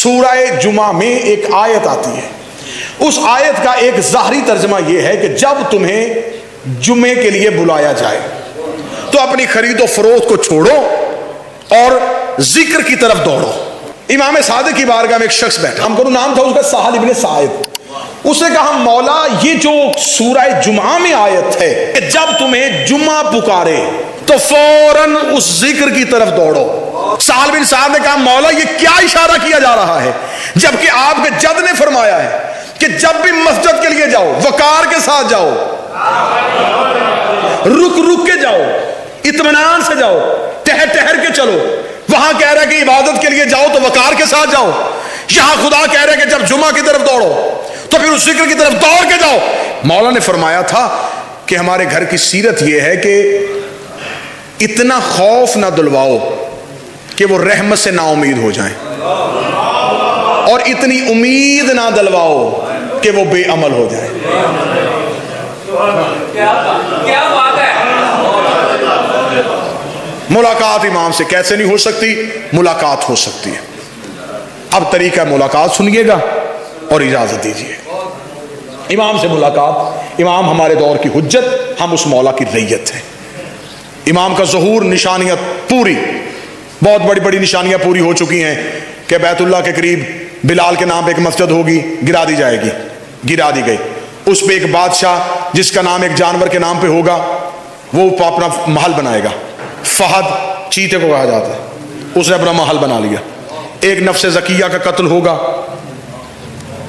सूरह जुमा में एक आयत आती है। उस आयत का एक ज़ाहरी तर्जमा यह है कि जब तुम्हें जुमे के लिए बुलाया जाए तो अपनी खरीदो फरोख्त को छोड़ो और जिक्र की तरफ दौड़ो। इमाम सादिक की बारगाह में एक शख्स बैठा, हम करूँ नाम था उसका साहल इब्न साइद। उसने कहा मौला ये जो सूरह जुमा में आयत है कि जब तुम्हें जुमा पुकारे तो फौरन उस जिक्र की तरफ दौड़ो। साहल बिन साद ने कहा मौला ये क्या इशारा किया जा रहा है, जबकि आपके जद ने फरमाया है कि जब भी मस्जिद के लिए जाओ वकार के साथ जाओ, रुक रुक के जाओ, इत्मीनान से जाओ, ठहर ठहर के चलो। वहां कह रहा है कि इबादत के लिए जाओ तो वकार के साथ जाओ, यहां खुदा कह रहे हैं कि जब जुमा की तरफ दौड़ो तो फिर उस जिक्र की तरफ दौड़ के जाओ। मौला ने फरमाया था कि हमारे घर की सीरत यह है कि इतना खौफ ना दिलवाओ कि वो रहमत से नाउमीद हो जाएं, और इतनी उम्मीद ना दिलवाओ कि वो बेअमल हो जाएं। क्या बात है। मुलाकात इमाम से कैसे नहीं हो सकती? मुलाकात हो सकती है। अब तरीका मुलाकात सुनिएगा और इजाजत दीजिए। इमाम से मुलाकात, इमाम हमारे दौर की हुज्जत, हम उस मौला की रैयत है। इमाम का ज़हूर निशानियां पूरी, बहुत बड़ी बड़ी निशानियां पूरी हो चुकी हैं कि बैतुल्लाह के करीब बिलाल के नाम पे एक मस्जिद होगी, गिरा दी जाएगी, गिरा दी गई। उस पे एक बादशाह जिसका नाम एक जानवर के नाम पे होगा वो अपना महल बनाएगा। फहद चीते को कहा जाता है, उसने अपना महल बना लिया। एक नफ्स ज़किया का कत्ल होगा,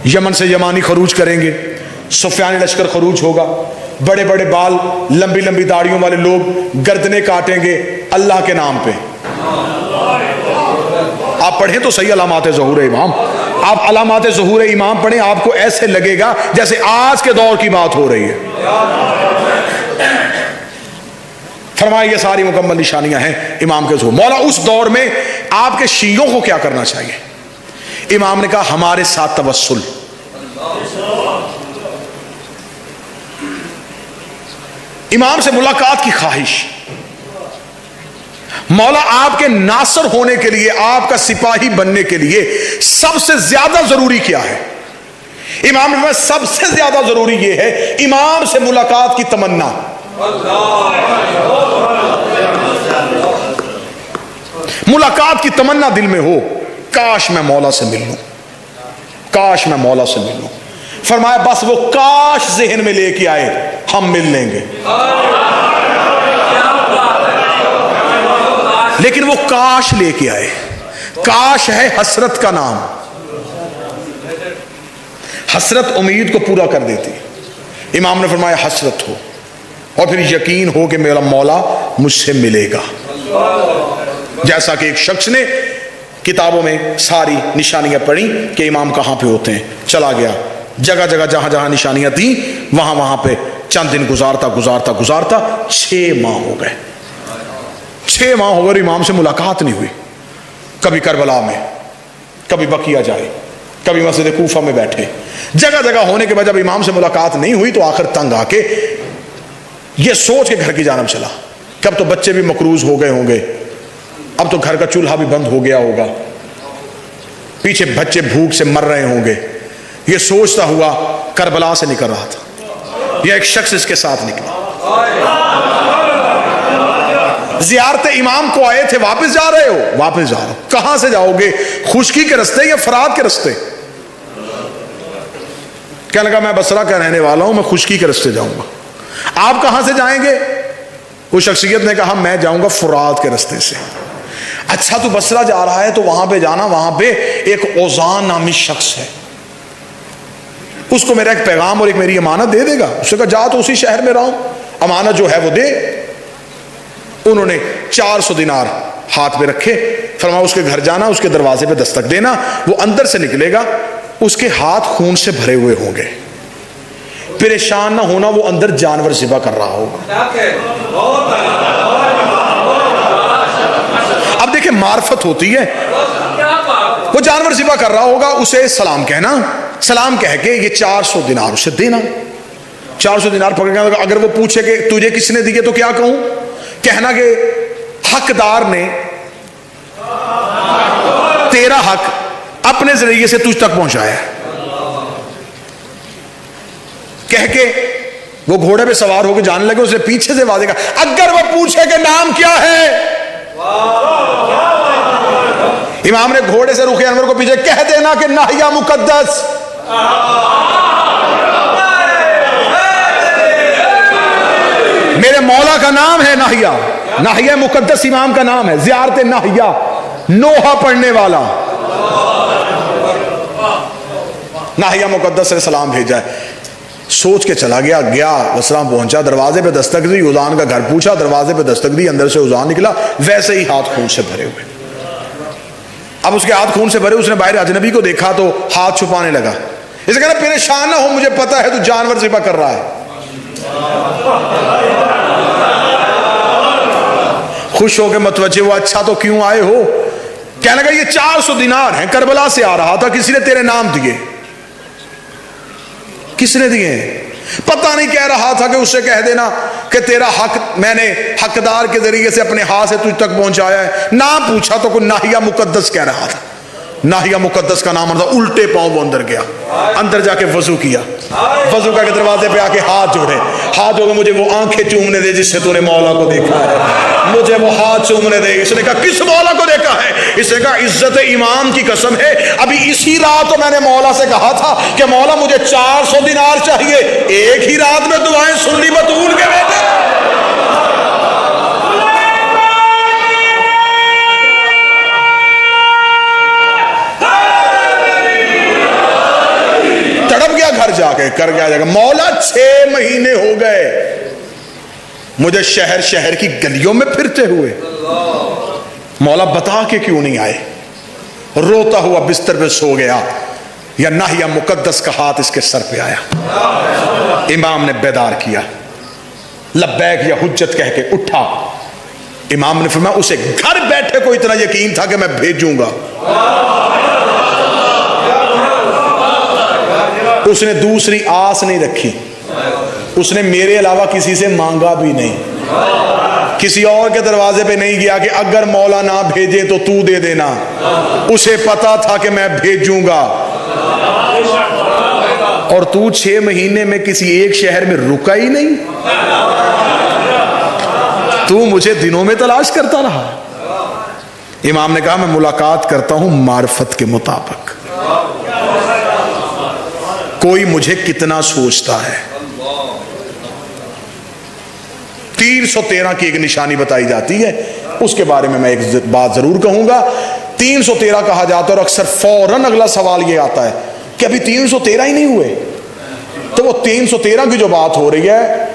यमन से यमानी खरूज करेंगे, सुफियानी लश्कर खरूज होगा, बड़े बड़े बाल लंबी लंबी दाढ़ियों वाले लोग गर्दने काटेंगे अल्लाह के नाम पे। आप पढ़ें तो सही अलामात ज़हूर इमाम, आप अलामात ज़हूर इमाम पढ़ें, आपको ऐसे लगेगा जैसे आज के दौर की बात हो रही है। फरमाया ये सारी मुकम्मल निशानियां हैं इमाम के ज़हूर। मौला उस दौर में आपके शियों को क्या करना चाहिए? इमाम ने कहा हमारे साथ तवस्सुल, इमाम से मुलाकात की ख्वाहिश। मौला आपके नासर होने के लिए, आपका सिपाही बनने के लिए सबसे ज्यादा जरूरी क्या है? इमाम ने सबसे ज्यादा जरूरी यह है इमाम से मुलाकात की तमन्ना। मुलाकात की तमन्ना दिल में हो, काश मैं मौला से मिल लूं, काश मैं मौला से मिल लूं। फरमाया बस वो काश ज़हन में लेके आए, हम मिल लेंगे। लेकिन वो काश लेके आए, काश है हसरत का नाम। हसरत उम्मीद को पूरा कर देती। इमाम ने फरमाया हसरत हो और फिर यकीन हो कि मेरा मौला मुझसे मिलेगा। जैसा कि एक शख्स ने किताबों में सारी निशानियां पढ़ी कि इमाम कहां पे होते हैं, चला गया जगह जगह जहां जहां निशानियां थी वहां वहां पे चंद दिन गुजारता गुजारता गुजारता 6 माह हो गए। 6 माह हो गए, इमाम से मुलाकात नहीं हुई। कभी करबला में, कभी बकिया जाए, कभी मस्जिद कूफा में बैठे, जगह जगह होने के बाद जब इमाम से मुलाकात नहीं हुई तो आखिर तंग आके ये सोच के घर की जानब चला, कब तो बच्चे भी मकरूज हो गए होंगे, अब तो घर का चूल्हा भी बंद हो गया होगा, पीछे बच्चे भूख से मर रहे होंगे। ये सोचता हुआ करबला से निकल रहा था। यह एक शख्स इसके साथ निकला, ज़ियारत इमाम को आए थे, वापस जा रहे हो? वापस जा रहा हूं। कहां से जाओगे? खुशकी के रास्ते या फराद के रास्ते? कहने लगा मैं बसरा का रहने वाला हूं, मैं खुशकी के रास्ते जाऊंगा। आप कहां से जाएंगे? उस शख्सियत ने कहा मैं जाऊंगा फुरात के रास्ते से। अच्छा तू बसरा जा रहा है तो वहां पे जाना, वहां पे एक ओजान नामी शख्स है, उसको मेरा एक पैगाम और एक मेरी अमानत दे देगा। उसने कहा जा तो उसी शहर में रहा हूं, अमानत जो है वो दे। उन्होंने 400 दिनार हाथ में रखे, फरमाया उसके घर जाना, उसके दरवाजे पे दस्तक देना, वो अंदर से निकलेगा, उसके हाथ खून से भरे हुए होंगे, परेशान ना होना, वो अंदर जानवर ज़िबा कर रहा होगा। अब देखिए मार्फत होती है, वो जानवर ज़िबा कर रहा होगा, उसे सलाम कहना, सलाम कह के ये 400 दिनार उसे देना। 400 दिनार पकड़ के अगर वो पूछे कि तुझे किसने दिए तो क्या कहूं? कहना कि हकदार ने तेरा हक अपने जरिए से तुझ तक पहुंचाया। कह के वो घोड़े पे सवार होकर जाने लगे। उसने पीछे से वादे कहा, अगर वो पूछे कि नाम क्या है, इमाम ने घोड़े से रुके अनवर को पीछे, कह देना कि नाहिया मुकद्दस। मेरे मौला का नाम है नाहिया। नाहिया मुकद्दस इमाम का नाम है। ज़ियारत नाहिया, नोहा पढ़ने वाला। नाहिया मुकद्दस से सलाम भेजा है। सोच के चला गया। वसलाम पहुंचा, दरवाजे पे दस्तक दी, उजान का घर पूछा, दरवाजे पे दस्तक दी, अंदर से उजान निकला, वैसे ही हाथ खून से भरे हुए। अब उसके हाथ खून से भरे, उसने बाहर अजनबी को देखा तो हाथ छुपाने लगा। इसे कहना, परेशान ना हो, मुझे पता है तू जानवर ज़िबा कर रहा है। खुश हो के मतवज्जे हुआ, अच्छा तो क्यों आए हो? कहने लगा, ये 400 दिनार हैं, करबला से आ रहा था, किसी ने तेरे नाम दिए। किसने दिए? पता नहीं, कह रहा था कि उससे कह देना कि तेरा हक मैंने हकदार के जरिए से अपने हाथ से तुझ तक पहुंचाया है। नाम पूछा तो कोई नाहिया मुकद्दस कह रहा था। नाहिया मुकद्दस का नाम था। उल्टे पांव वो अंदर गया, अंदर जाके वजू किया। वजू का के दरवाजे पे आके हाथ जोड़े, हाथ जोड़े, मुझे वो आंखें चूमने दे जिससे तूने मौला को देखा है, मुझे वो हाथ चूमने दे। इसने कहा, किस मौला को देखा है? इसने कहा, इज्जत इमाम की कसम है, अभी इसी रात तो मैंने मौला से कहा था कि मौला मुझे 400 दिनार चाहिए। एक ही रात में दुआएं सुन ली बतूल के बेटे। तड़प गया घर जाके, कर गया जाकर, मौला 6 महीने हो गए मुझे शहर शहर की गलियों में फिरते हुए, मौला बता के क्यों नहीं आए? रोता हुआ बिस्तर पे सो गया। या नाहिया मुकद्दस का हाथ इसके सर पे आया। इमाम ने बेदार किया, लब्बैक या हुज्जत कह के उठा। इमाम ने फरमाया, उसे घर बैठे को इतना यकीन था कि मैं भेजूंगा। उसने दूसरी आस नहीं रखी, उसने मेरे अलावा किसी से मांगा भी नहीं, किसी और के दरवाजे पे नहीं गया कि अगर मौला ना भेजे तो तू दे देना। उसे पता था कि मैं भेजूंगा। और तू 6 महीने में किसी एक शहर में रुका ही नहीं, तू मुझे दिनों में तलाश करता रहा। इमाम ने कहा, मैं मुलाकात करता हूं मार्फत के मुताबिक, कोई मुझे कितना सोचता है। 313 की एक निशानी बताई जाती है, उसके बारे में मैं एक बात जरूर कहूंगा। 313 कहा जाता है और अक्सर फौरन अगला सवाल ये आता है कि अभी 313 ही नहीं हुए। तो वो 313 की जो बात हो रही है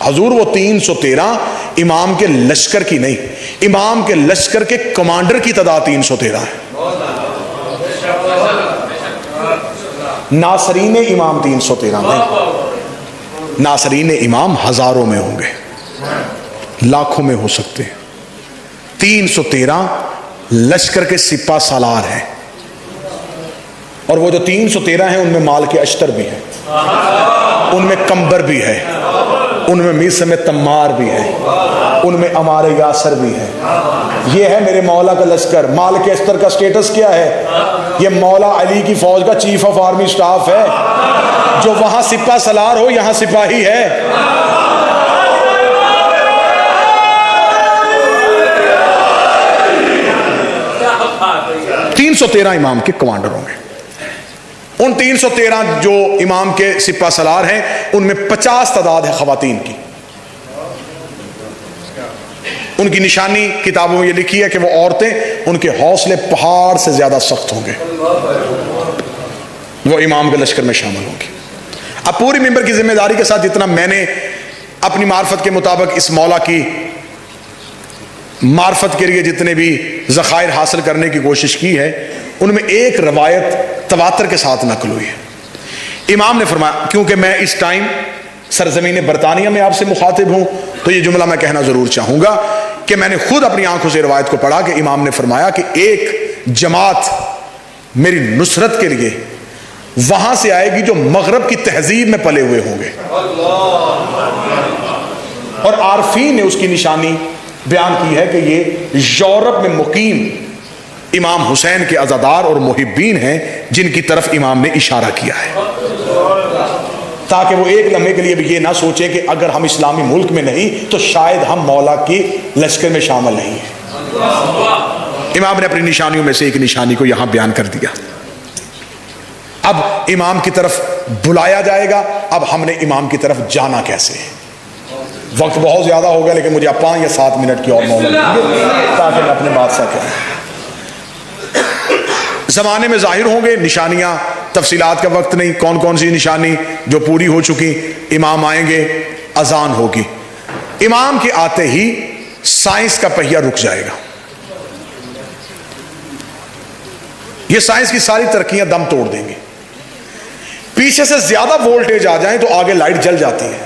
हजूर, वो 313 इमाम के लश्कर की नहीं, इमाम के लश्कर के कमांडर की तादाद 313 है। नासरीन इमाम 313 नहीं, नासरीन इमाम हजारों में होंगे, लाखों में हो सकते हैं। 313 लश्कर के सिपा सालार हैं। और वो जो 313 हैं उनमें माल के अश्तर भी हैं, उनमें कंबर भी है, उनमें मिस्र में तम्मार भी है, उनमें अमार यासर भी है। ये है मेरे मौला का लश्कर। माल के अश्तर का स्टेटस क्या है? ये मौला अली की फौज का चीफ ऑफ आर्मी स्टाफ है, जो वहां सिपा सलार हो यहां सिपाही है। 313 इमाम के कमांडर होंगे। उन 313 जो इमाम के सिपा सलार हैं उनमें 50 तादाद है खवातीन की। उनकी निशानी किताबों में ये लिखी है कि वो औरतें, उनके हौसले पहाड़ से ज्यादा सख्त होंगे, वो इमाम के लश्कर में शामिल होंगी। अब पूरी मिंबर की जिम्मेदारी के साथ जितना मैंने अपनी मार्फत के मुताबिक इस मौला की मार्फत के लिए जितने भी ज़खायर हासिल करने की कोशिश की है, उनमें एक रवायत तवातर के साथ नकल हुई है। इमाम ने फरमाया, क्योंकि मैं इस टाइम सरजमीन बरतानिया में आपसे मुखातिब हूं, तो ये जुमला मैं कहना जरूर चाहूंगा कि मैंने खुद अपनी आंखों से रवायत को पढ़ा कि इमाम ने फरमाया कि एक जमात मेरी नुसरत के लिए वहां से आएगी जो मगरब की तहजीब में पले हुए होंगे। और आरफीन ने उसकी निशानी बयान की है कि ये यूरोप में मुकीम इमाम हुसैन के अज़ादार और मुहिब्बीन हैं जिनकी तरफ इमाम ने इशारा किया है, ताकि वो एक लम्हे के लिए भी ये ना सोचे कि अगर हम इस्लामी मुल्क में नहीं तो शायद हम मौला की लश्कर में शामिल नहीं हैं। इमाम ने अपनी निशानियों में से एक निशानी को यहां बयान कर दिया। अब इमाम की तरफ बुलाया जाएगा, अब हमने इमाम की तरफ जाना कैसे है। वक्त बहुत ज्यादा हो गया, लेकिन मुझे 5 या 7 मिनट की और मोहलत दीजिए ताकि मैं अपने बात से कहूं। जमाने में जाहिर होंगे निशानियां, तफसीलात का वक्त नहीं, कौन कौन सी निशानी जो पूरी हो चुकी। इमाम आएंगे, अजान होगी, इमाम के आते ही साइंस का पहिया रुक जाएगा। ये साइंस की सारी तरक्कियां दम तोड़ देंगी। पीछे से ज्यादा वोल्टेज आ जाए तो आगे लाइट जल जाती है।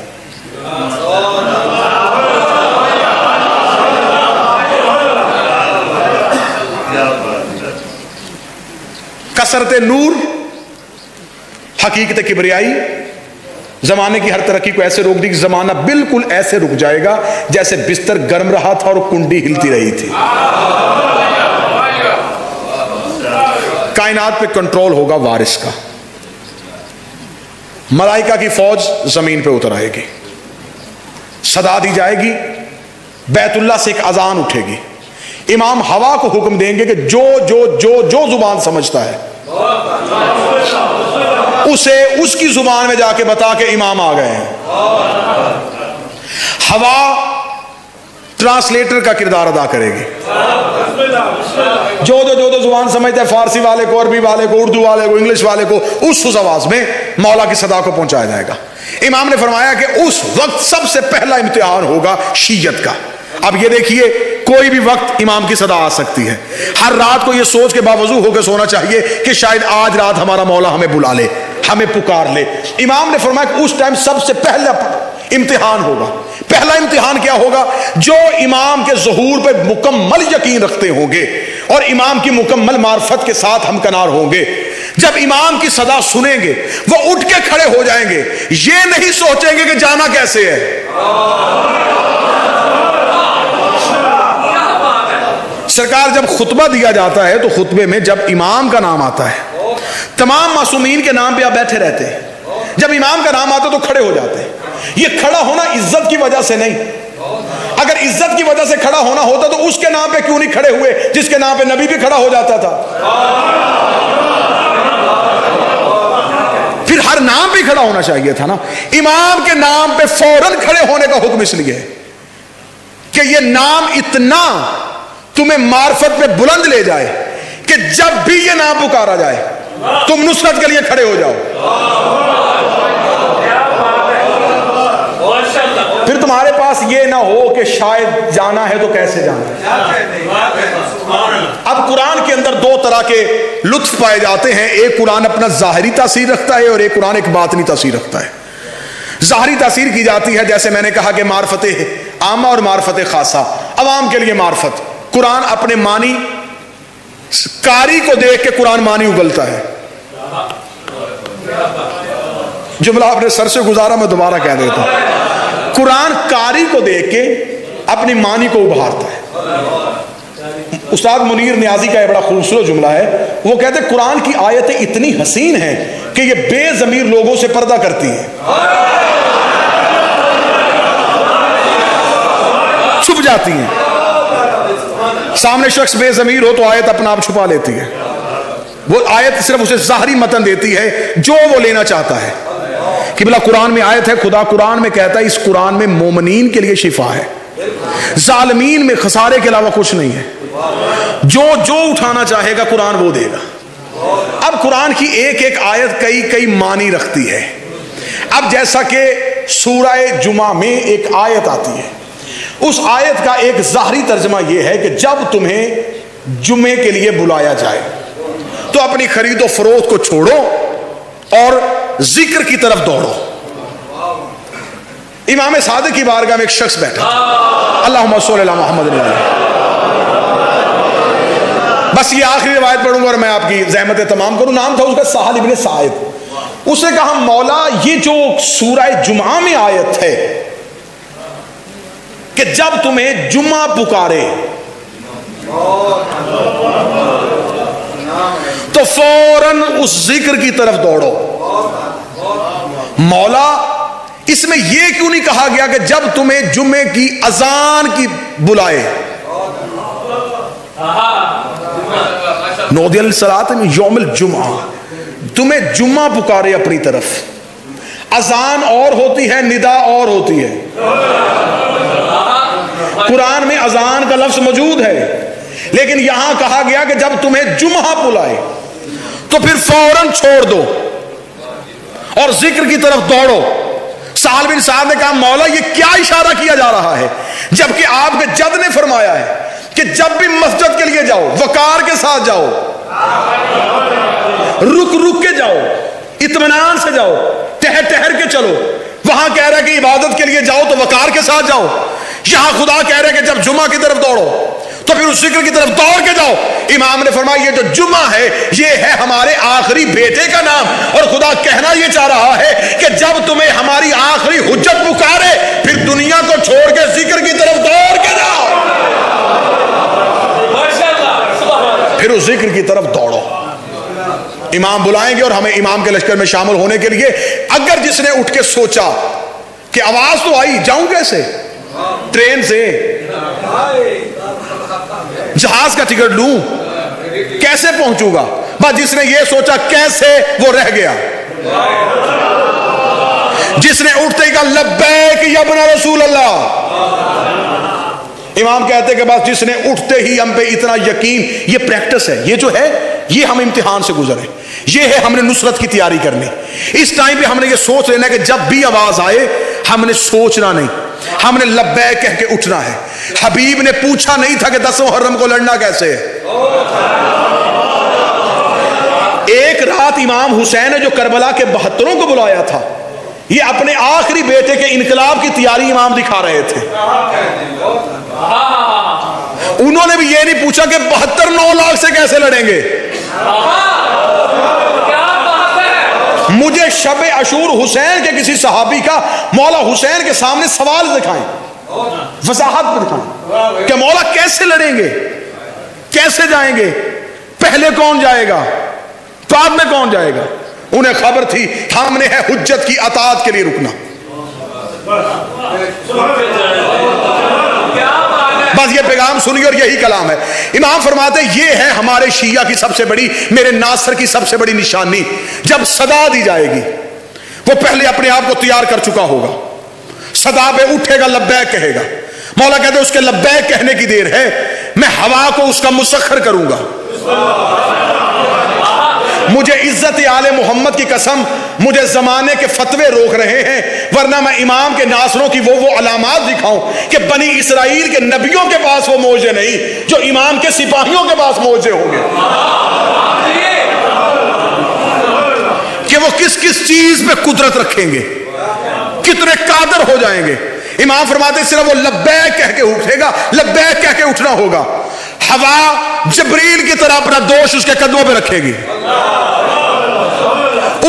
कसरत नूर, हकीकत किबरियाई जमाने की हर तरक्की को ऐसे रोक दी कि जमाना बिल्कुल ऐसे रुक जाएगा जैसे बिस्तर गर्म रहा था और कुंडी हिलती रही थी। कायनात पे कंट्रोल होगा वारिस का। मलाइका की फौज जमीन पे उतर आएगी, सदा दी जाएगी, बैतुल्लाह से एक अजान उठेगी। इमाम हवा को हुक्म देंगे कि जो जो जो जो जुबान समझता है उसे उसकी जुबान में जाके बता के इमाम आ गए हैं। हवा ट्रांसलेटर का किरदार अदा करेगी। जो जुबान समझता है, फारसी वाले को, अरबी वाले को, उर्दू वाले को, इंग्लिश वाले को, उस आवाज में मौला की सदा को पहुंचाया जाएगा। इमाम ने फरमाया कि उस वक्त सबसे पहला इम्तिहान होगा शीयत का। अब ये देखिए, कोई भी वक्त इमाम की सदा आ सकती है। हर रात को ये सोच के बावजूद होकर सोना चाहिए कि शायद आज रात हमारा मौला हमें बुला ले, हमें पुकार ले। इमाम ने फरमाया कि उस टाइम सबसे पहला इम्तिहान होगा। पहला इम्तिहान क्या होगा? जो इमाम के ज़हूर पे मुकम्मल यकीन रखते होंगे और इमाम की मुकम्मल मार्फत के साथ हमकनार होंगे, जब इमाम की सदा सुनेंगे वो उठ के खड़े हो जाएंगे। ये नहीं सोचेंगे कि जाना कैसे है। सरकार जब खुतबा दिया जाता है तो खुतबे में जब इमाम का नाम आता है, तमाम मासूमीन के नाम पे आप बैठे रहते हैं। जब इमाम का नाम आता है तो खड़े हो जाते हैं। ये खड़ा होना इज्जत की वजह से नहीं। अगर इज्जत की वजह से खड़ा होना होता तो उसके नाम पे क्यों नहीं खड़े हुए जिसके नाम पे नबी भी खड़ा हो जाता था। फिर हर नाम पे खड़ा होना चाहिए था ना। इमाम के नाम पे फौरन खड़े होने का हुक्म इसलिए है कि ये नाम इतना तुम्हें मार्फत पे बुलंद ले जाए कि जब भी ये नाम पुकारा जाए तुम नुसरत के लिए खड़े हो जाओ। फिर तुम्हारे पास ये ना हो कि शायद जाना है तो कैसे जाना है। अब कुरान के अंदर 2 तरह के लुत्फ पाए जाते हैं। एक कुरान अपना जाहिरी तासीर रखता है और एक कुरान एक बातनी तासीर रखता है। जाहिरी तासीर की जाती है, जैसे मैंने कहा कि मार्फत आमा और मार्फत खासा, अवाम के लिए मार्फत। कुरान अपने मानी कारी को देख के कुरान मानी उगलता है। जुमला अपने सर से गुजारा, मैं दोबारा कह देता हूं। कुरान कारी को देख के अपनी मानी को उभारता है। उस्ताद मुनीर नियाजी का बड़ा खूबसूरत जुमला है। वो कहते हैं कुरान की आयतें इतनी हसीन हैं कि ये बेजमीर लोगों से पर्दा करती हैं, छुप जाती हैं। सामने शख्स बेजमीर हो तो आयत अपना आप छुपा लेती है। वो आयत सिर्फ उसे ज़ाहरी मतन देती है जो वो लेना चाहता है। कि बोला कुरान में आयत है, खुदा कुरान में कहता है इस कुरान में मोमिनीन के लिए शिफा है, जालिमीन में खसारे के अलावा कुछ नहीं है। जो जो उठाना चाहेगा कुरान वो देगा। अब कुरान की एक एक आयत कई कई मानी रखती है। अब जैसा कि सूरह जुमा में एक आयत आती है, उस आयत का एक ज़ाहरी तर्जमा यह है कि जब तुम्हें जुमे के लिए बुलाया जाए तो अपनी खरीदो फरोख्त को छोड़ो और जिक्र की तरफ दौड़ो। इमाम सादिक की बारगाह में एक शख्स बैठा, अल्लाहुम्मा सल्ली अला मुहम्मद। बस ये आखिरी रिवायत पढ़ूंगा और मैं आपकी ज़हमत तमाम करूं। नाम था उसका साहल इब्न साइद। उसने कहा मौला ये जो सूरह जुमा में आयत है कि जब तुम्हें जुम्मा पुकारे तो फौरन उस जिक्र की तरफ दौड़ो। मौला इसमें यह क्यों नहीं कहा गया कि जब तुम्हें जुमे की अजान की बुलाए? नौदियल सलात में यौमिल जुमा, तुम्हें जुम्मा पुकारे अपनी तरफ। अजान और होती है, निदा और होती है। कुरान में अजान का लफ्ज मौजूद है, लेकिन यहां कहा गया कि जब तुम्हें जुम्मा बुलाए तो फिर फौरन छोड़ दो और जिक्र की तरफ दौड़ो। साल बिन साद ने कहा, मौला ये क्या इशारा किया जा रहा है? जबकि आपके जद ने फरमाया है कि जब भी मस्जिद के लिए जाओ वकार के साथ जाओ, रुक रुक के जाओ, इत्मीनान से जाओ, ठहर ठहर के चलो। वहां कह रहा है कि इबादत के लिए जाओ तो वकार के साथ जाओ। यहां खुदा कह रहे हैं कि जब जुमा की तरफ दौड़ो तो फिर उस जिक्र की तरफ दौड़ के जाओ। इमाम ने फरमाया ये जो जुमा है ये है हमारे आखिरी बेटे का नाम, और खुदा कहना ये चाह रहा है कि जब तुम्हें हमारी आखिरी हुज्जत पुकारे फिर दुनिया को छोड़ के जिक्र की तरफ दौड़ के जाओ, फिर उस जिक्र की तरफ दौड़ो। इमाम बुलाएंगे और हमें इमाम के लश्कर में शामिल होने के लिए, अगर जिसने उठ के सोचा कि आवाज तो आई, जाऊं कैसे? ट्रेन से, जहाज का टिकट लूं, कैसे पहुंचूंगा? बस जिसने ये सोचा कैसे, वो रह गया। जिसने उठते ही कहा लब्बैक या इब्न रसूल अल्लाह, इमाम कहते कि बस जिसने उठते ही हम पे इतना यकीन, ये प्रैक्टिस है, ये जो है ये हम इम्तिहान से गुजरे, ये है हमने नुसरत की तैयारी करनी। इस टाइम पे हमने ये सोच लेना कि जब भी आवाज आए हमने सोचना नहीं, हमने लब्बैक कह के उठना है। हबीब ने पूछा नहीं था कि 10 मुहर्रम को लड़ना कैसे है। एक रात इमाम हुसैन ने जो करबला के 72 को बुलाया था, ये अपने आखिरी बेटे के इनकलाब की तैयारी इमाम दिखा रहे थे। उन्होंने भी ये नहीं पूछा कि 72 9 लाख से कैसे लड़ेंगे। मुझे शब अशूर हुसैन के किसी सहाबी का मौला हुसैन के सामने सवाल दिखाएं, वजाहत दिखाएं कि मौला कैसे लड़ेंगे, कैसे जाएंगे, पहले कौन जाएगा, बाद में कौन जाएगा। उन्हें खबर थी हमने है हुज्जत की अताअत के लिए रुकना। बस ये पैगाम सुनिए और यही कलाम है। इमाम फरमाते ये है हमारे शिया की सबसे बड़ी, मेरे नासर की सबसे बड़ी निशानी। जब सदा दी जाएगी वो पहले अपने आप को तैयार कर चुका होगा, सदा पे उठेगा, लब्बैक कहेगा। मौला कहते उसके लब्बैक कहने की देर है, मैं हवा को उसका मुसख्खर करूंगा। मुझे इज्जत आले मोहम्मद की कसम, मुझे जमाने के फतवे रोक रहे हैं, वरना मैं इमाम के नासरों की वो अलामात दिखाऊं कि बनी इसराइल के नबियों के पास वो मौजे नहीं जो इमाम के सिपाहियों के पास मौजे होंगे, कि वो किस किस चीज पे कुदरत रखेंगे, कितने कादर हो जाएंगे। इमाम फरमाते सिर्फ वो लब्बैक कह के उठेगा, लब्बैक कह के उठना होगा। हवा जबरील की तरह अपना दोष उसके कदमों पे रखेगी।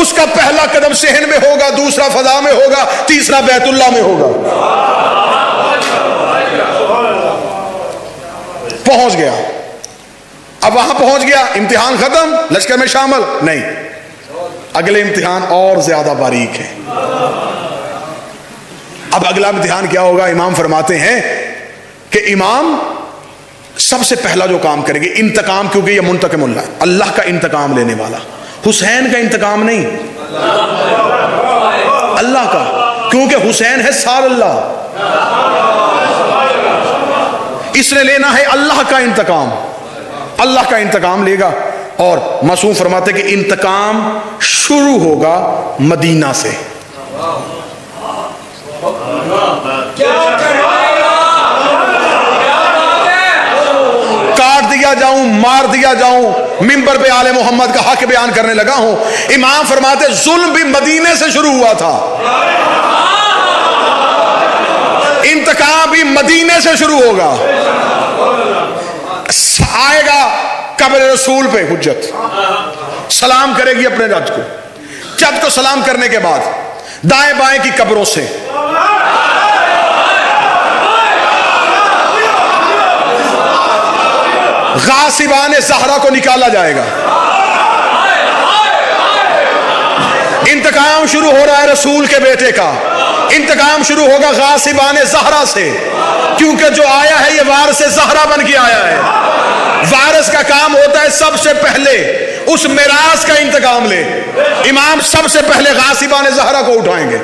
उसका पहला कदम सहन में होगा, दूसरा फजा में होगा, तीसरा बैतुल्लाह में होगा। पहुंच गया, अब वहां पहुंच गया, इम्तिहान खत्म, लश्कर में शामिल नहीं, अगले इम्तिहान और ज्यादा बारीक है। अब अगला इम्तिहान क्या होगा? इमाम फरमाते हैं कि इमाम सबसे पहला जो काम करेंगे इंतकाम, क्योंकि ये मुंतकिमुल्लाह, अल्लाह का इंतकाम लेने वाला, हुसैन का इंतकाम नहीं, अल्लाह का, क्योंकि हुसैन है साल अल्लाह, इसने लेना है अल्लाह का इंतकाम, अल्लाह का इंतकाम लेगा। और मासूम फरमाते कि इंतकाम शुरू होगा मदीना से। काट दिया जाऊं, मार दिया जाऊं, मिंबर पे आले मोहम्मद का हक बयान करने लगा हूं। इमाम फरमाते जुल्म भी मदीने से शुरू हुआ था, इंतकाम भी मदीने से शुरू होगा। आएगा कब्र रसूल पे हुज्जत, सलाम करेगी अपने जज को, जज को सलाम करने के बाद दाएं बाएं की कब्रों से गासिबान ज़हरा को निकाला जाएगा। इंतकाम शुरू हो रहा है रसूल के बेटे का, इंतकाम शुरू होगा गासिबान ज़हरा से, क्योंकि जो आया है ये वारिस ज़हरा बन के आया है। वारिस का काम होता है सबसे पहले उस मिरास का इंतकाम ले। इमाम सबसे पहले गासिबान ज़हरा को उठाएंगे।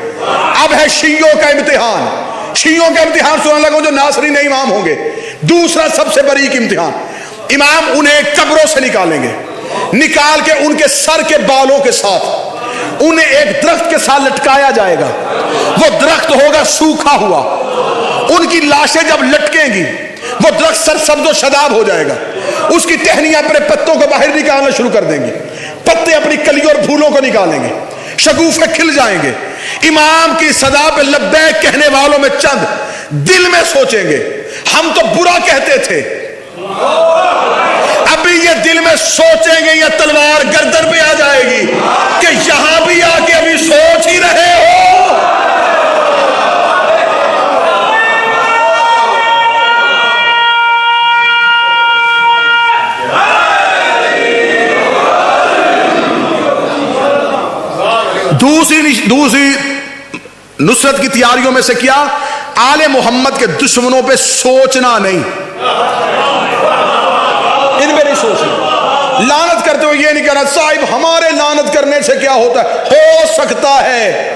अब है शियों का इम्तिहान। शियों का इम्तिहान सुनने लगो जो नासरीन इमाम होंगे। दूसरा सबसे बरीक इम्तिहान, इमाम उन्हें कब्रों से निकालेंगे, निकाल के उनके सर के बालों के साथ उन्हें एक दरख्त के साथ लटकाया जाएगा। वो दरख्त होगा सूखा हुआ। उनकी लाशें जब लटकेंगी वो दरख्त सरसब्ज़ व शदाब हो जाएगा। उसकी टहनियां अपने पत्तों को बाहर निकालना शुरू कर देंगी, पत्ते अपनी कलियों और फूलों को निकालेंगे, शगुफे खिल जाएंगे। इमाम की सदा पे लब्बैक कहने वालों में चंद दिल में सोचेंगे हम तो बुरा कहते थे। अभी ये दिल में सोचेंगे ये तलवार गर्दन पे आ जाएगी कि यहां भी आके अभी सोच ही रहे हो। दूसरी नुसरत की तैयारियों में से क्या, आले मोहम्मद के दुश्मनों पे सोचना नहीं, इनमें नहीं सोचना। लानत करते हुए ये नहीं कहना साहिब हमारे लानत करने से क्या होता है, हो सकता है।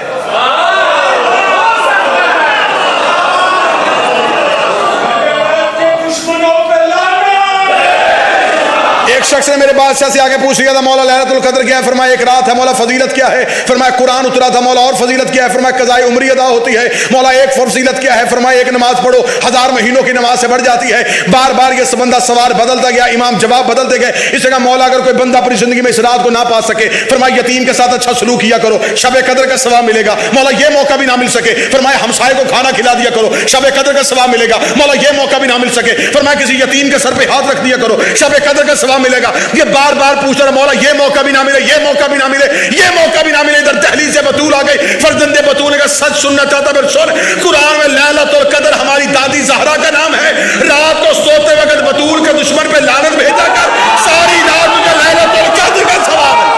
एक शख्स ने मेरे बादशाह से आगे पूछ लिया था मौला लैलतुल कद्र क्या है, फरमाया एक रात है। मौला फजीलत क्या है, फरमाया कुरान उतरा था। मौला और फजीलत क्या है, फरमाया कज़ाए उम्री अदा होती है। मौला एक फजीलत क्या है, फरमाया एक नमाज पढ़ो 1000 महीनों की नमाज से बढ़ जाती है। बार बार ये बंदा सवाल बदलता गया, इमाम जवाब बदलते गए। इस जगह मौला अगर कोई बंदा अपनी जिंदगी में इस रात को ना पा सके, फरमाया यतीम के साथ अच्छा सलूक किया करो, शबे कद्र का सवाब मिलेगा। मौला ये मौका भी ना मिल सके, फरमाया हमसाये को खाना खिला दिया करो, शबे कद्र का सवाब मिलेगा। मौला ये मौका भी ना मिल सके, फरमाया किसी यतीम के सर पे हाथ रख दिया करो, शबे कद्र का सवाब मिलेगा। ये बार बार पूछता रहा, मौला ये मौका भी ना मिले, ये मौका भी ना मिले, ये मौका भी ना मिले। इधर दहलीज से बतूल आ गई, फर्जंदे बतूल का सच सुनना चाहता फिर सुन। कुरान में लैलतुल कद्र हमारी दादी ज़हरा का नाम है। रात को सोते वक्त बतूल के दुश्मन पे लानत भेजा कर सारी रात मुझे लैलतुल कद्र का सवाब है।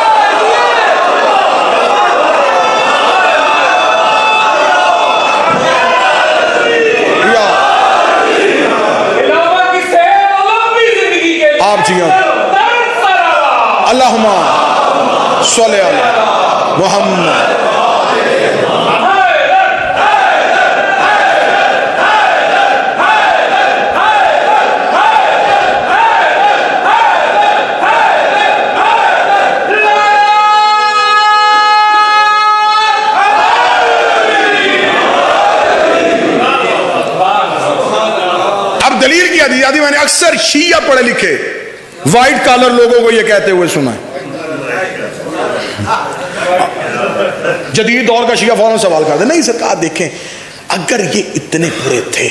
आप जी अल्लाहुम्मा सल्ली अला मुहम्मद। अब दलील की आदि मैंने अक्सर शिया पढ़े लिखे व्हाइट कॉलर लोगों को यह कहते हुए सुना है। जदीद दौर का शिया फौरन सवाल करते नहीं सरकार देखें अगर ये इतने बुरे थे,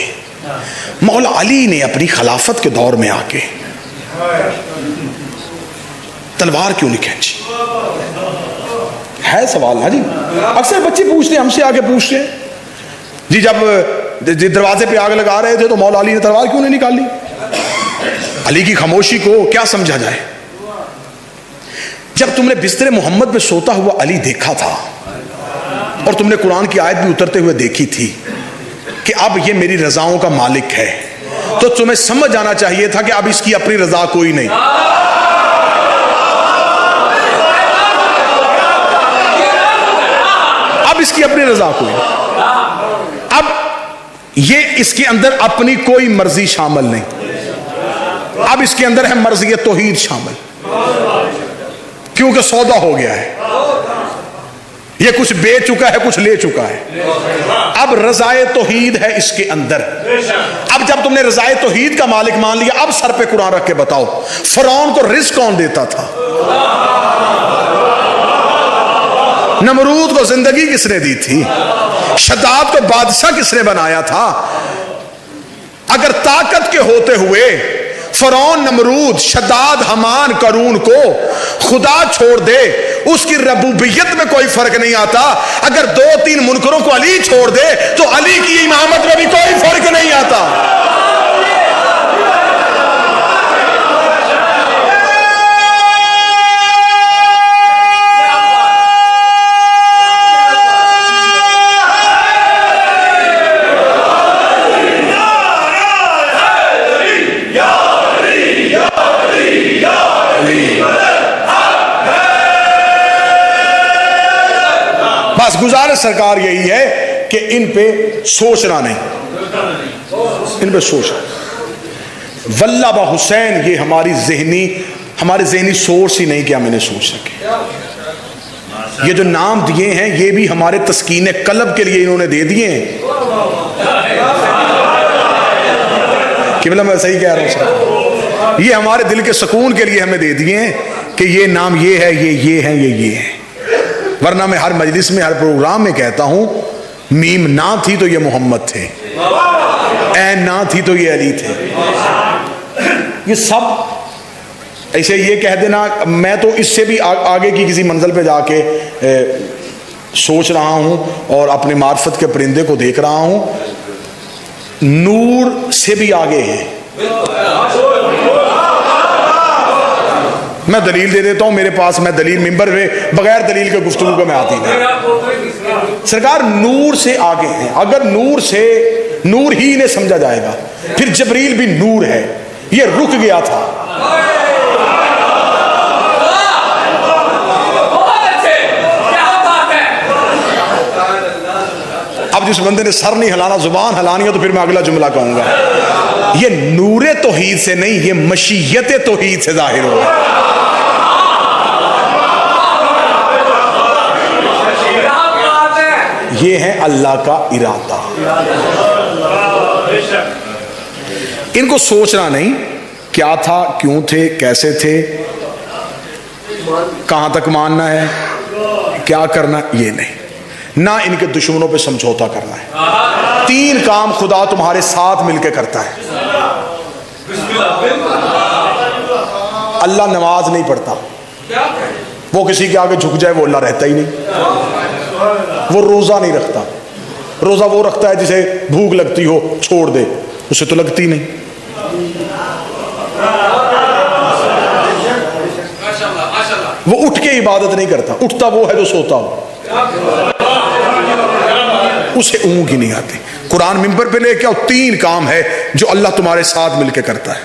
मौला अली ने अपनी खिलाफत के दौर में आके तलवार क्यों नहीं खींची? है सवाल ना जी, अक्सर बच्चे पूछते हैं, हमसे आके पूछते हैं जी जब दरवाजे पे आग लगा रहे थे तो मौला अली ने तलवार क्यों नहीं निकाली? अली की खामोशी को क्या समझा जाए? जब तुमने बिस्तर मोहम्मद पे सोता हुआ अली देखा था और तुमने कुरान की आयत भी उतरते हुए देखी थी कि अब ये मेरी रजाओं का मालिक है, तो तुम्हें समझ आना चाहिए था कि अब इसकी अपनी रजा कोई नहीं। अब इसकी अपनी रजा कोई, अब ये इसके अंदर अपनी कोई मर्जी शामिल नहीं, अब इसके अंदर है मर्जी तौहीद शामिल, क्योंकि सौदा हो गया है। ये कुछ बेच चुका है, कुछ ले चुका है। अब रजाए तौहीद है इसके अंदर। अब जब तुमने रजाए तौहीद का मालिक मान लिया, अब सर पे कुरान रख के बताओ फिरौन को रिस्क कौन देता था? नमरूद को जिंदगी किसने दी थी? शद्दाद को बादशाह किसने बनाया था? अगर ताकत के होते हुए फिरौन, नमरूद, शद्दाद, हमान, करून को खुदा छोड़ दे, उसकी रबूबियत में कोई फर्क नहीं आता। अगर 2-3 मुनकरों को अली छोड़ दे तो अली की इमामत में भी कोई फर्क नहीं आता। बस गुजारिश सरकार यही है कि इन पे सोचना नहीं, इन पे सोचना। वल्लाबा हुसैन ये हमारी जहनी सोच ही नहीं कि हम इन्हें सोच सके। ये जो नाम दिए हैं ये भी हमारे तस्कीन कल्ब के लिए इन्होंने दे दिए हैं कि मतलब मैं सही कह रहा हूं सर, ये हमारे दिल के सुकून के लिए हमें दे दिए हैं कि ये नाम ये है, ये है, ये है। वरना मैं हर मजलिस में हर प्रोग्राम में कहता हूं मीम ना थी तो ये मोहम्मद थे, ऐन ना थी तो ये अली थे। ये सब ऐसे ये कह देना। मैं तो इससे भी आगे की किसी मंजिल पे जाके सोच रहा हूं और अपने मार्फत के परिंदे को देख रहा हूं, नूर से भी आगे है। मैं दलील दे देता हूं, मेरे पास मैं दलील मिंबर में बगैर दलील के गुफ्तगू को मैं आती नहीं। सरकार नूर से आगे है। अगर नूर ही इन्हें समझा जाएगा, फिर जबरील भी नूर है, ये रुक गया था। अब जिस बंदे ने सर नहीं हिलाना, जुबान हिलानी है, तो फिर मैं अगला जुमला कहूंगा। ये नूरे तौहीद से नहीं, ये मशीयत तौहीद से जाहिर होगा। ये है अल्लाह का इरादा। इनको सोचना नहीं क्या था, क्यों थे, कैसे थे, कहां तक मानना है, क्या करना, ये नहीं। ना इनके दुश्मनों पे समझौता करना है। 3 काम खुदा तुम्हारे साथ मिलकर करता है। अल्लाह नमाज नहीं पढ़ता, वो किसी के आगे झुक जाए वो अल्लाह रहता ही नहीं। वो रोजा नहीं रखता, रोजा वो रखता है जिसे भूख लगती हो छोड़ दे, उसे तो लगती नहीं। वो उठ के इबादत नहीं करता, उठता वो है जो सोता हो, उसे ऊँग ही नहीं आती। कुरान मिंबर पे लेके आओ, 3 काम है जो अल्लाह तुम्हारे साथ मिलके करता है।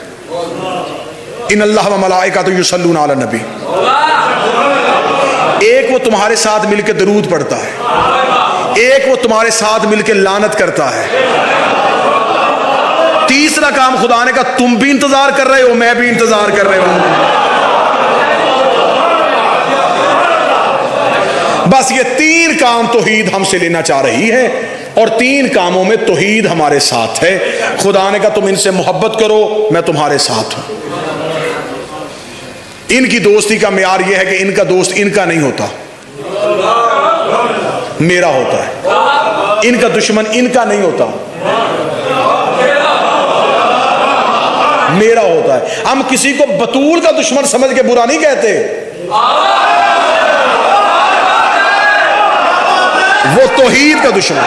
इन अल्लाह व मलाइकातुहु युसल्लूना अला नबी। एक वो तुम्हारे साथ मिलके दरूद पढ़ता है, एक वो तुम्हारे साथ मिलके लानत करता है। तीसरा काम खुदा ने कहा तुम भी इंतजार कर रहे हो, मैं भी इंतजार कर रहे हूं। बस ये 3 काम तौहीद हमसे लेना चाह रही है और 3 कामों में तौहीद हमारे साथ है। खुदा ने कहा तुम इनसे मोहब्बत करो, मैं तुम्हारे साथ हूं। इनकी दोस्ती का मेयार यह है कि इनका दोस्त इनका नहीं होता, मेरा होता है। इनका दुश्मन इनका नहीं होता, मेरा होता है। हम किसी को बतूल का दुश्मन समझ के बुरा नहीं कहते, वो तौहीद का दुश्मन।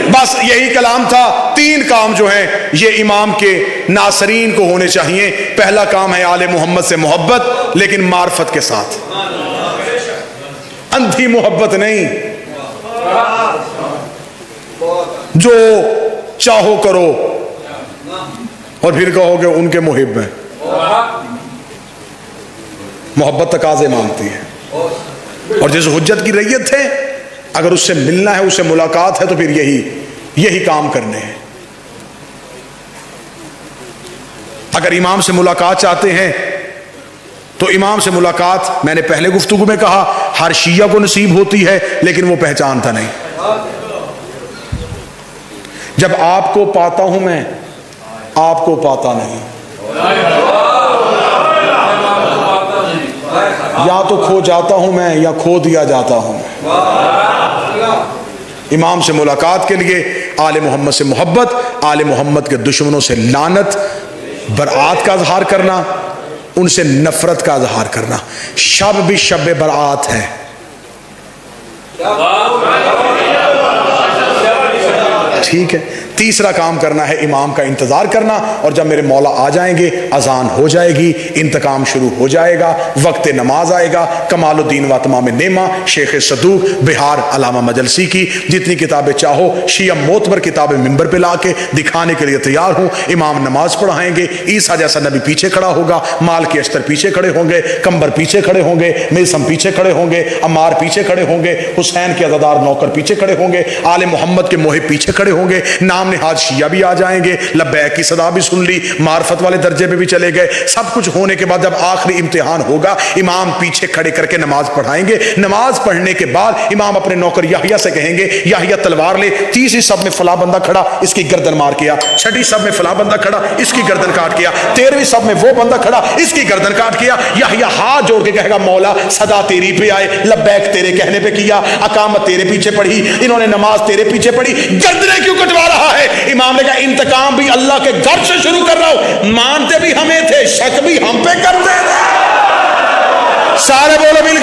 बस यही कलाम था। 3 काम जो हैं ये इमाम के नासरीन को होने चाहिए। पहला काम है आले मोहम्मद से मोहब्बत, लेकिन मार्फत के साथ, अंधी मोहब्बत नहीं। जो चाहो करो और फिर कहोगे उनके मुहिब हैं। मोहब्बत तकाज़े मांगती है और जिस हुज्जत की रैयत है, अगर उससे मिलना है, उससे मुलाकात है, तो फिर यही काम करने हैं। अगर इमाम से मुलाकात चाहते हैं तो इमाम से मुलाकात, मैंने पहले गुफ्तगू में कहा, हर शिया को नसीब होती है, लेकिन वो पहचानता नहीं। जब आपको पाता हूं मैं, आपको पाता नहीं, या तो खो जाता हूं मैं या खो दिया जाता हूं। इमाम से मुलाकात के लिए आले मोहम्मद से मोहब्बत, आले मोहम्मद के दुश्मनों से लानत, बरात का इजहार करना, उनसे नफरत का इजहार करना। शब भी शब बरात है। ठीक है। तीसरा काम करना है इमाम का इंतजार करना, और जब मेरे मौला आ जाएंगे अजान हो जाएगी, इंतकाम शुरू हो जाएगा, वक्त नमाज आएगा। कमालुद्दीन व तमाम नेमा शेख सदूक बिहार अलामा मजलसी की जितनी किताबें चाहो शिया मोतबर किताबें मिंबर पे ला के दिखाने के लिए तैयार हूँ। इमाम नमाज पढ़ाएंगे, ईसा जैसा नबी पीछे खड़ा होगा, माल के अस्तर पीछे खड़े होंगे, कंबर पीछे खड़े होंगे, मिल्सम पीछे खड़े होंगे, अम्मार पीछे खड़े होंगे, हुसैन के अज़ादार नौकर पीछे खड़े होंगे, आले मोहम्मद के मोहिब पीछे खड़े होंगे, नाम नेहाज शिया भी आ जाएंगे, लब्बैक की सदा भी सुन ली, मार्फत वाले दर्जे पे भी चले गए। सब कुछ होने के बाद जब आखिरी इम्तिहान होगा, इमाम पीछे खड़े करके नमाज पढ़ाएंगे। नमाज पढ़ने के बाद इमाम अपने नौकर याहिया से कहेंगे, याहिया तलवार ले, तीसरी सब में फला बंदा खड़ा, इसकी गर्दन मार किया, छठी सब में फला बंदा खड़ा, इसकी गर्दन काट किया, 13वीं सब में वो बंदा खड़ा, इसकी गर्दन काट किया। याहिया हाथ जोड़ के कहेगा, मौला सदा तेरी पे आए, लब्बैक तेरे कहने पे किया, अकामत तेरे पीछे पढ़ी, इन्होंने नमाज तेरे पीछे पढ़ी, गर्दनें क्यों कटवा रहा है? इमाम ने कहा, इंतकाम भी अल्लाह के घर से शुरू कर रहा हूं, मानते भी हमें थे, शक भी हम पे करते थे। सारे बोलो भी